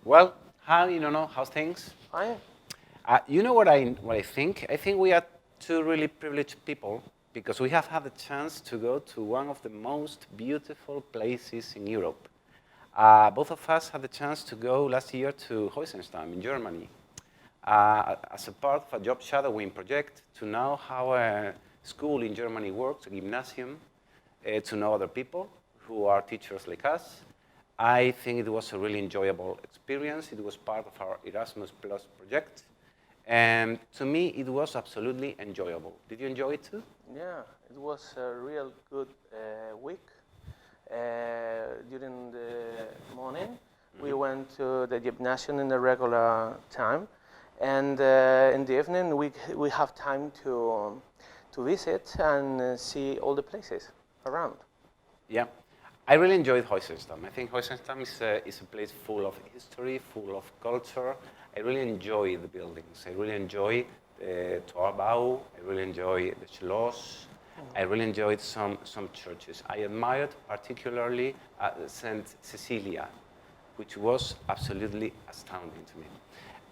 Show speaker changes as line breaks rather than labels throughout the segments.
Well, how you don't know how's things?
Fine.
You know what I think? I think we are two really privileged people because we have had the chance to go to one of the most beautiful places in Europe. Both of us had the chance to go last year to Heusenstamm in Germany as a part of a job shadowing project to know how a school in Germany works, a gymnasium, to know other people who are teachers like us. I think it was a really enjoyable experience. It was part of our Erasmus Plus project. And to me, it was absolutely enjoyable. Did you enjoy it too?
Yeah, it was a real good week. During the morning, we went to the gymnasium in the regular time, and in the evening we have time to visit and see all the places around.
Yeah. I really enjoyed Heusenstamm. I think Heusenstamm is a place full of history, full of culture. I really enjoy the buildings. I really enjoy the Torbau. I really enjoy the Schloss. I really enjoyed some churches. I admired particularly St. Cecilia, which was absolutely astounding to me.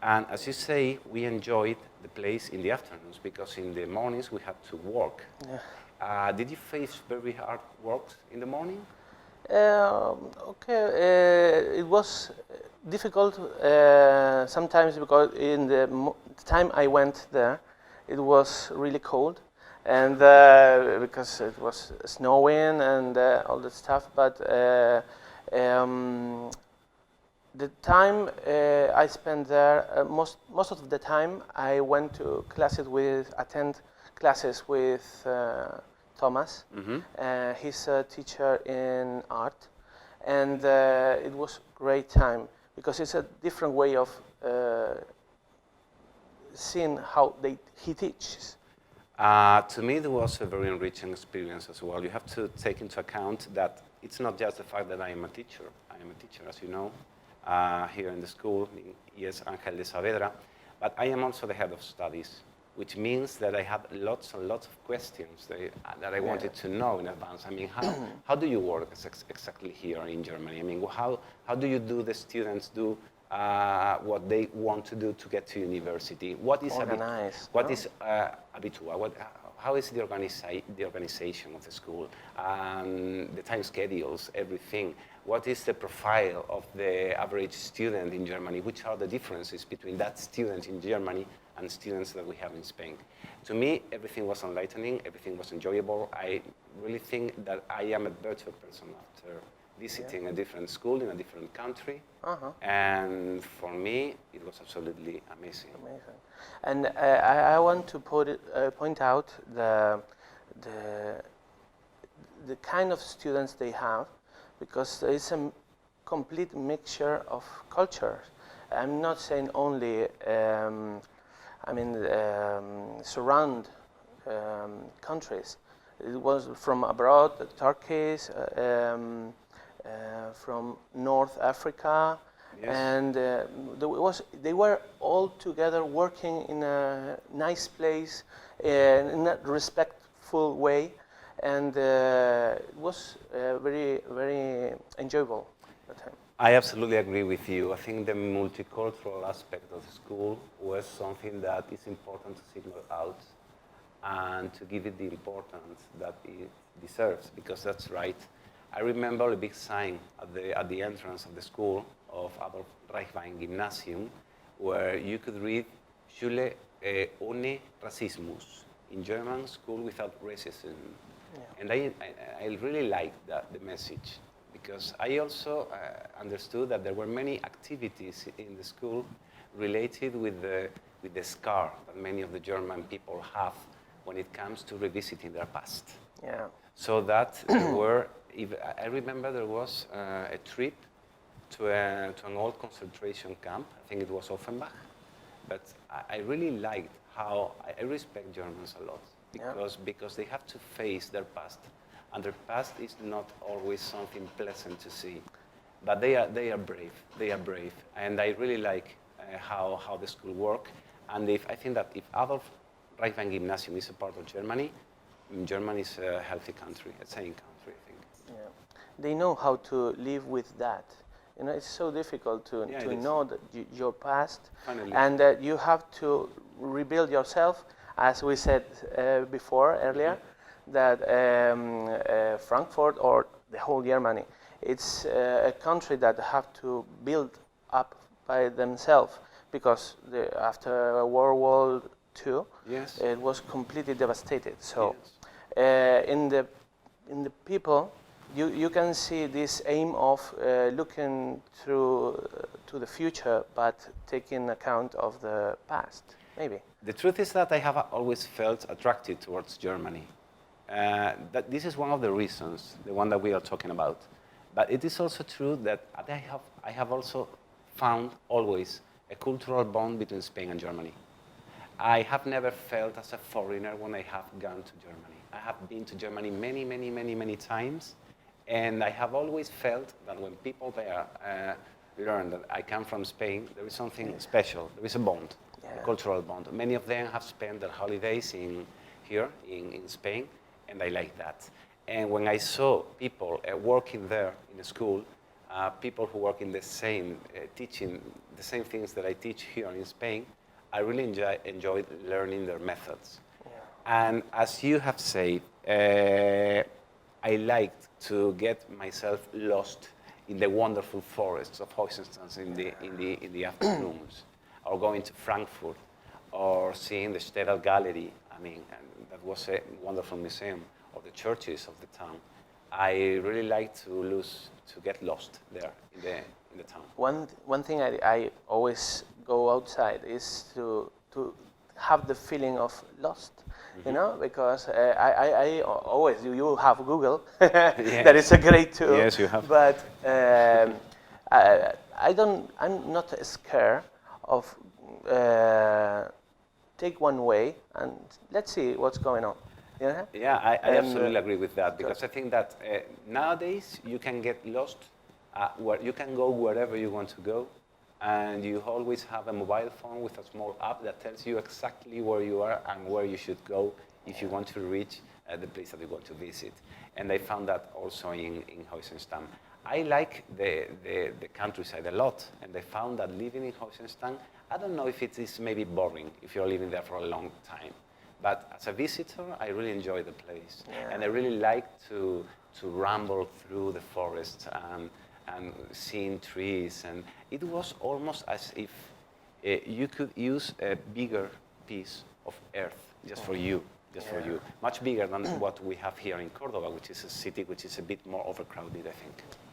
And as you say, we enjoyed the place in the afternoons because in the mornings we had to work.
Yeah.
Did you face very hard work in the morning?
Okay, it was difficult sometimes because in the time I went there, it was really cold, and because it was snowing and all that stuff. But the time I spent there, most of the time I went to attend classes with Thomas. He's a teacher in art, and it was great time because it's a different way of seeing how he teaches.
To me, it was a very enriching experience as well. You have to take into account that it's not just the fact that I am a teacher. I am a teacher, as you know, here in the school, in ES Ángel de Saavedra, but I am also the head of studies, which means that I had lots and lots of questions that I wanted to know in advance. I mean, how do you work exactly here in Germany? I mean, how do you do the students do what they want to do to get to university? What is
organized?
What is Abitua? How is the organization of the school? The time schedules, everything. What is the profile of the average student in Germany? Which are the differences between that student in Germany and students that we have in Spain? To me, everything was enlightening, everything was enjoyable. I really think that I am a better person after visiting a different school in a different country. And for me, it was absolutely amazing.
Amazing. And I want to point out the kind of students they have, because there is a complete mixture of cultures. I'm not saying only surround countries. It was from abroad, Turkey, from North Africa, and they were all together working in a nice place, in a respectful way, and it was very, very enjoyable at the time.
I absolutely agree with you. I think the multicultural aspect of the school was something that is important to signal out and to give it the importance that it deserves, because that's right. I remember a big sign at the entrance of the school of Adolf Reichwein Gymnasium, where you could read Schule ohne Rassismus, in German, school without racism. And I really liked the message, because I also understood that there were many activities in the school related with the scar that many of the German people have when it comes to revisiting their past.
Yeah.
So that there were, I remember there was a trip to an old concentration camp. I think it was Offenbach. But I really liked how, I respect Germans a lot, because they have to face their past. And their past is not always something pleasant to see. But they are brave. They are brave. And I really like how the school works. And I think that if Adolf Reichwein Gymnasium is a part of Germany, Germany is a healthy country, a sane country, I think.
Yeah. They know how to live with that. You know, it's so difficult to
Yeah, it is.
know that your past,
Finally.
and you have to rebuild yourself, as we said before earlier, that Frankfurt or the whole Germany, it's a country that have to build up by themselves because after World War II,
Yes.
it was completely devastated. So
Yes.
in the people, you can see this aim of looking through to the future, but taking account of the past, maybe.
The truth is that I have always felt attracted towards Germany. That this is one of the reasons, the one that we are talking about. But it is also true that I have also found always a cultural bond between Spain and Germany. I have never felt as a foreigner when I have gone to Germany. I have been to Germany many times, and I have always felt that when people there learn that I come from Spain, there is something special. There is a bond, a cultural bond. Many of them have spent their holidays here in Spain, and I like that. And when I saw people working there in a school, people who work in the same, teaching the same things that I teach here in Spain, I really enjoyed learning their methods. Yeah. And as you have said, I liked to get myself lost in the wonderful forests of Heusenstamm in the afternoons, or going to Frankfurt, or seeing the Städel Gallery. I mean, and that was a wonderful museum, or the churches of the town. I really like to get lost there in the town.
One thing I always go outside is to have the feeling of lost, you know, because I always, you have Google,
Yes.
that is a great tool.
Yes, you have.
But I'm not scared of take one way and let's see what's going on. Yeah,
yeah, I absolutely agree with that, because I think that nowadays you can get lost, where you can go wherever you want to go, and you always have a mobile phone with a small app that tells you exactly where you are and where you should go if you want to reach the place that you want to visit. And I found that also in Heusenstamm. I like the countryside a lot, and I found that living in Heusenstamm, I don't know if it is maybe boring if you're living there for a long time. But as a visitor, I really enjoy the place. Yeah. And I really like to ramble through the forest and seeing trees. And it was almost as if you could use a bigger piece of earth just for you, for you. Much bigger than what we have here in Cordoba, which is a city which is a bit more overcrowded, I think.